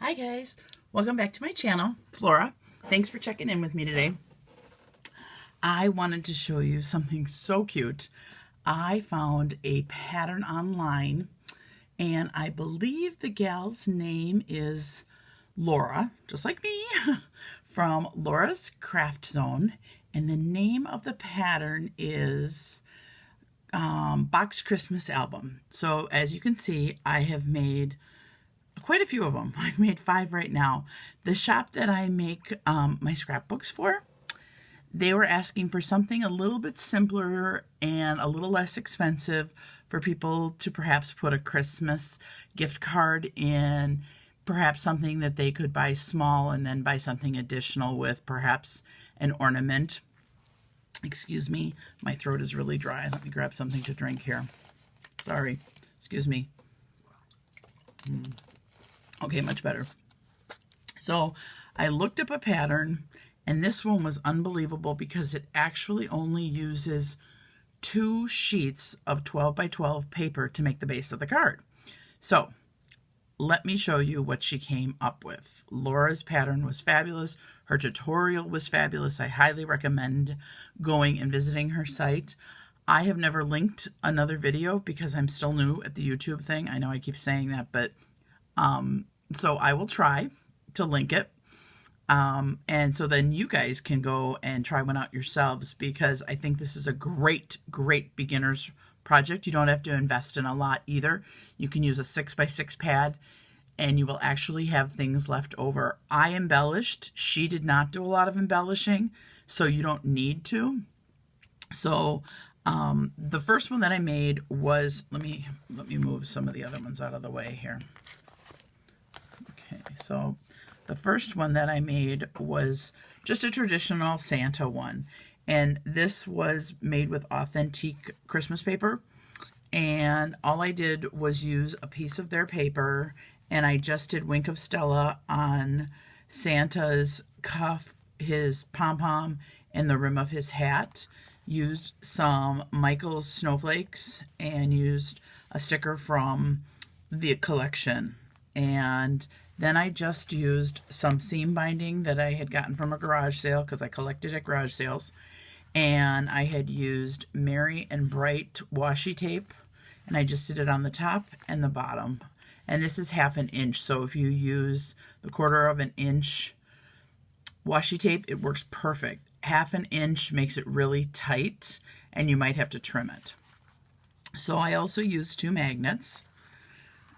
Hi guys, welcome back to my channel. It's Laura. Thanks for checking in with me today. I wanted to show you something so cute. I found a pattern online and I believe the gal's name is Laura, just like me, from Laura's Craft Zone, and the name of the pattern is Box Christmas Album. So as you can see, I have made quite a few of them. I've made 5 right now. The shop that I make my scrapbooks for, they were asking for something a little bit simpler and a little less expensive for people to perhaps put a Christmas gift card in, perhaps something that they could buy small and then buy something additional with, perhaps an ornament. Excuse me, my throat is really dry. Let me grab something to drink here. Sorry, excuse me. Okay, much better. So I looked up a pattern, and this one was unbelievable because it actually only uses 2 sheets of 12 by 12 paper to make the base of the card. So let me show you what she came up with. Laura's pattern was fabulous. Her tutorial was fabulous. I highly recommend going and visiting her site. I have never linked another video because I'm still new at the YouTube thing. I know I keep saying that, but so I will try to link it. And so then you guys can go and try one out yourselves, because I think this is a great beginner's project. You don't have to invest in a lot either. You can use a 6x6 pad and you will actually have things left over. I embellished. She did not do a lot of embellishing, so you don't need to. So the first one that I made was, let me move some of the other ones out of the way here. Okay, so the first one that I made was just a traditional Santa one. And this was made with authentic Christmas paper. And all I did was use a piece of their paper, and I just did Wink of Stella on Santa's cuff, his pom-pom, and the rim of his hat. Used some Michael's snowflakes and used a sticker from the collection. And then I just used some seam binding that I had gotten from a garage sale, because I collected at garage sales. And I had used Merry and Bright washi tape, and I just did it on the top and the bottom. And this is 1/2 inch, so if you use the 1/4 inch washi tape, it works perfect. 1/2 inch makes it really tight, and you might have to trim it. So I also used 2 magnets,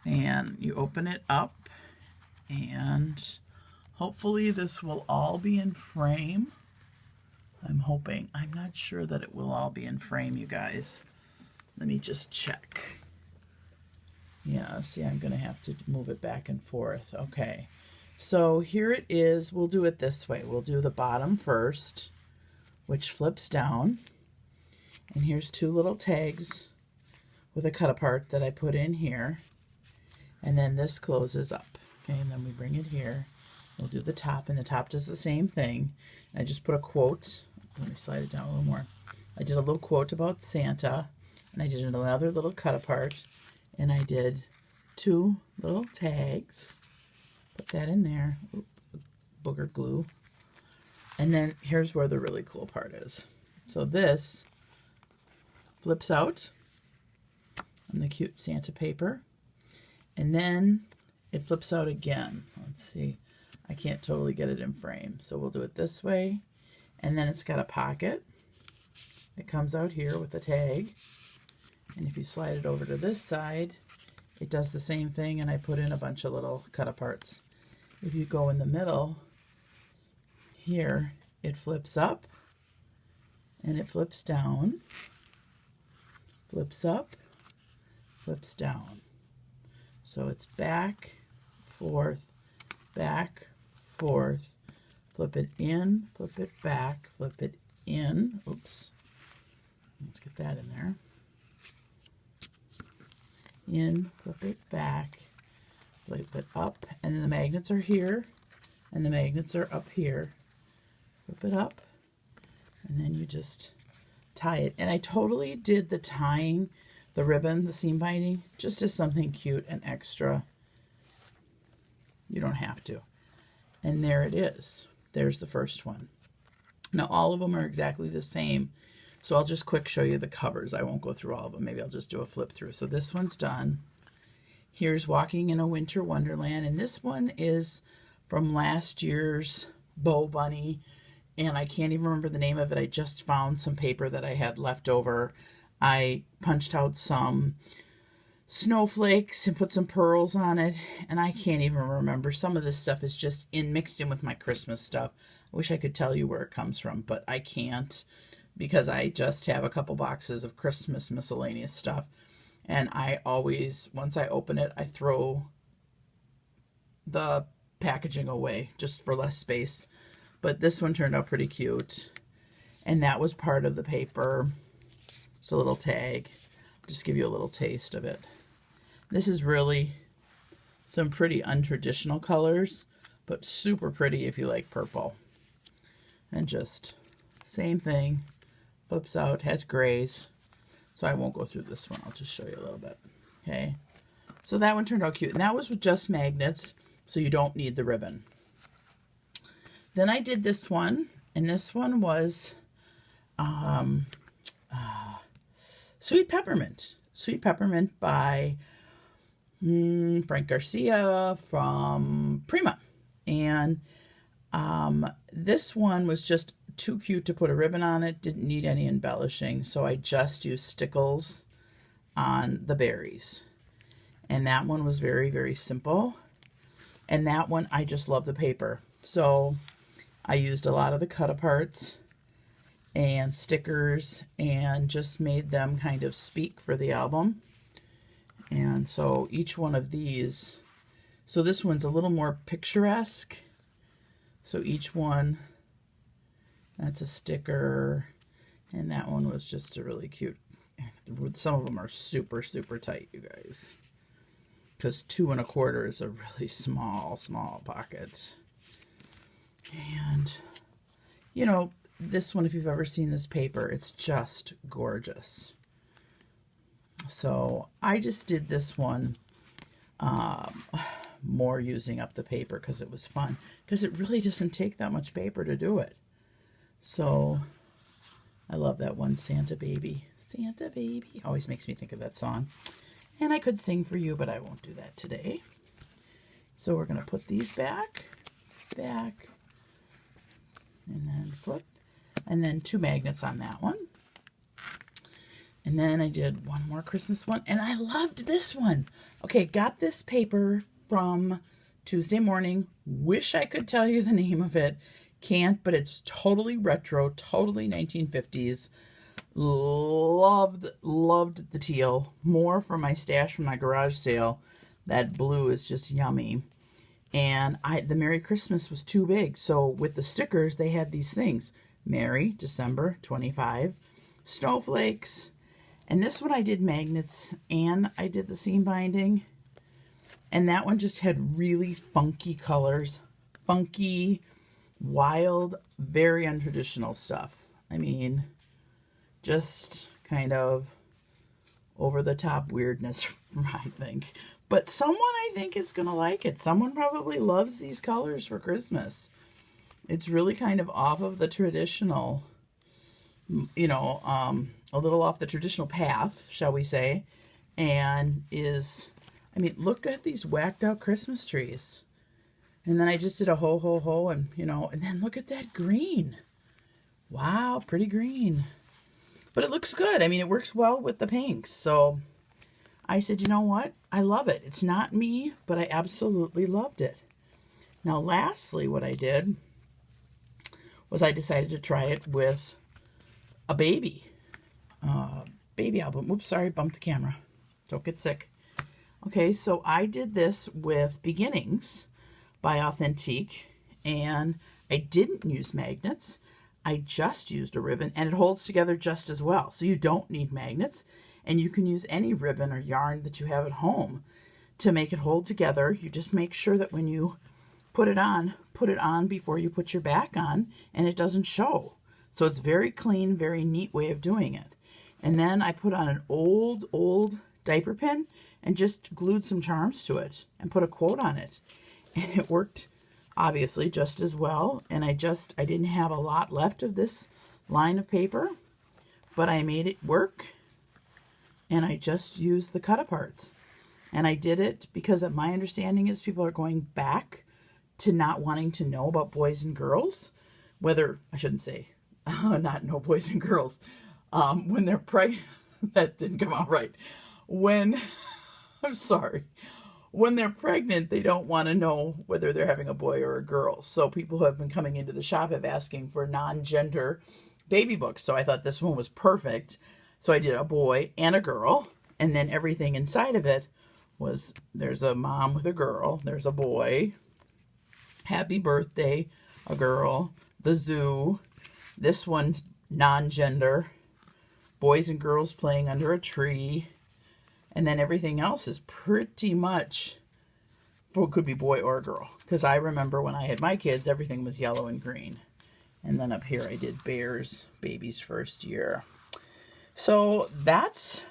and you open it up, and hopefully this will all be in frame. I'm hoping. I'm not sure that it will all be in frame, you guys. Let me just check. Yeah, see, I'm going to have to move it back and forth. Okay, so here it is. We'll do it this way. We'll do the bottom first, which flips down. And here's 2 little tags with a cut apart that I put in here. And then this closes up. Okay, and then we bring it here. We'll do the top, and the top does the same thing. I just put a quote. Let me slide it down a little more. I did a little quote about Santa, and I did another little cut apart, and I did 2 little tags. Put that in there. Oop, booger glue. And then here's where the really cool part is. So this flips out on the cute Santa paper, and then it flips out again. Let's see. I can't totally get it in frame, so we'll do it this way. And then it's got a pocket. It comes out here with a tag. And if you slide it over to this side, it does the same thing, and I put in a bunch of little cut-aparts. If you go in the middle, here, it flips up, and it flips down, flips up, flips down. So it's back, forth, back, forth, flip it in, flip it back, flip it in. Oops. Let's get that in there. In, flip it back, flip it up, and then the magnets are here, and the magnets are up here. Flip it up, and then you just tie it. And I totally did the tying, the ribbon, the seam binding, just as something cute and extra. You don't have to. And there it is. There's the first one. Now all of them are exactly the same. So I'll just quick show you the covers. I won't go through all of them. Maybe I'll just do a flip through. So this one's done. Here's Walking in a Winter Wonderland. And this one is from last year's Bow Bunny. And I can't even remember the name of it. I just found some paper that I had left over. I punched out some snowflakes and put some pearls on it. And I can't even remember. Some of this stuff is just mixed in with my Christmas stuff. I wish I could tell you where it comes from, but I can't, because I just have a couple boxes of Christmas miscellaneous stuff. And I always, once I open it, I throw the packaging away just for less space. But this one turned out pretty cute. And that was part of the paper. It's a little tag. Just give you a little taste of it. This is really some pretty untraditional colors, but super pretty if you like purple. And just same thing. Flips out, has grays. So I won't go through this one. I'll just show you a little bit. Okay. So that one turned out cute. And that was with just magnets, so you don't need the ribbon. Then I did this one, and this one was Sweet Peppermint. Sweet Peppermint by Frank Garcia from Prima. And this one was just too cute to put a ribbon on it. Didn't need any embellishing, so I just used stickles on the berries. And that one was very, very simple. And that one, I just love the paper. So I used a lot of the cut-aparts and stickers and just made them kind of speak for the album. And so each one of these, so this one's a little more picturesque. So each one, that's a sticker, and that one was just a really cute. Some of them are super, super tight, you guys, because 2 1/4 is a really small, small pocket. And, you know, this one, if you've ever seen this paper, it's just gorgeous. So I just did this one more using up the paper because it was fun, because it really doesn't take that much paper to do it. So I love that one, Santa Baby. Santa Baby always makes me think of that song. And I could sing for you, but I won't do that today. So we're going to put these back, and then flip, and then 2 magnets on that one. And then I did one more Christmas one, and I loved this one. Okay, got this paper from Tuesday Morning. Wish I could tell you the name of it. Can't, but it's totally retro, totally 1950s. Loved the teal. More from my stash from my garage sale. That blue is just yummy. And the Merry Christmas was too big. So with the stickers, they had these things. Merry, December 25. Snowflakes. And this one I did magnets and I did the seam binding. And that one just had really funky colors. Funky, wild, very untraditional stuff. I mean, just kind of over-the-top weirdness, I think. But someone, I think, is going to like it. Someone probably loves these colors for Christmas. It's really kind of off of the traditional, you know, a little off the traditional path, shall we say, and is, I mean, look at these whacked out Christmas trees. And then I just did a ho, ho, ho, and, you know, and then look at that green. Wow, pretty green. But it looks good. I mean, it works well with the pinks. So I said, you know what? I love it. It's not me, but I absolutely loved it. Now, lastly, what I did was I decided to try it with a baby album. Oops, sorry, bumped the camera. Don't get sick. Okay, so I did this with Beginnings by Authentique, and I didn't use magnets. I just used a ribbon, and it holds together just as well. So you don't need magnets, and you can use any ribbon or yarn that you have at home to make it hold together. You just make sure that when you put it on before you put your back on, and it doesn't show. So it's very clean, very neat way of doing it. And then I put on an old diaper pin and just glued some charms to it and put a quote on it. and it worked obviously just as well. And I didn't have a lot left of this line of paper, but I made it work, and I just used the cut aparts. And I did it because my understanding is people are going back to not wanting to know about boys and girls, whether, I shouldn't say, not know boys and girls, when they're pregnant. That didn't come out right. I'm sorry. When they're pregnant, they don't want to know whether they're having a boy or a girl. So people who have been coming into the shop have asking for non-gender baby books. So I thought this one was perfect. So I did a boy and a girl, and then everything inside of it was, there's a mom with a girl, there's a boy, happy birthday, a girl, the zoo, this one's non-gender, boys and girls playing under a tree, and then everything else is pretty much, well, it could be boy or girl, because I remember when I had my kids, everything was yellow and green. And then up here I did bears, baby's first year. So that's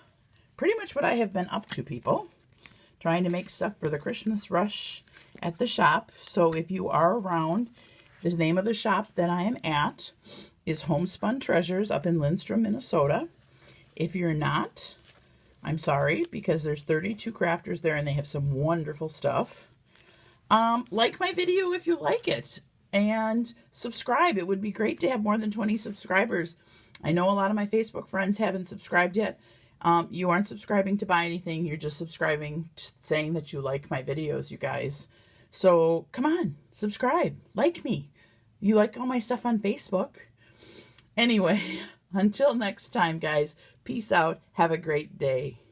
pretty much what I have been up to, people. Trying to make stuff for the Christmas rush at the shop. So if you are around, the name of the shop that I am at is Homespun Treasures up in Lindstrom, Minnesota. If you're not, I'm sorry, because there's 32 crafters there and they have some wonderful stuff. Like my video if you like it, and subscribe. It would be great to have more than 20 subscribers. I know a lot of my Facebook friends haven't subscribed yet. You aren't subscribing to buy anything. You're just subscribing, saying that you like my videos, you guys. So come on, subscribe, like me. You like all my stuff on Facebook. Anyway, until next time, guys, peace out. Have a great day.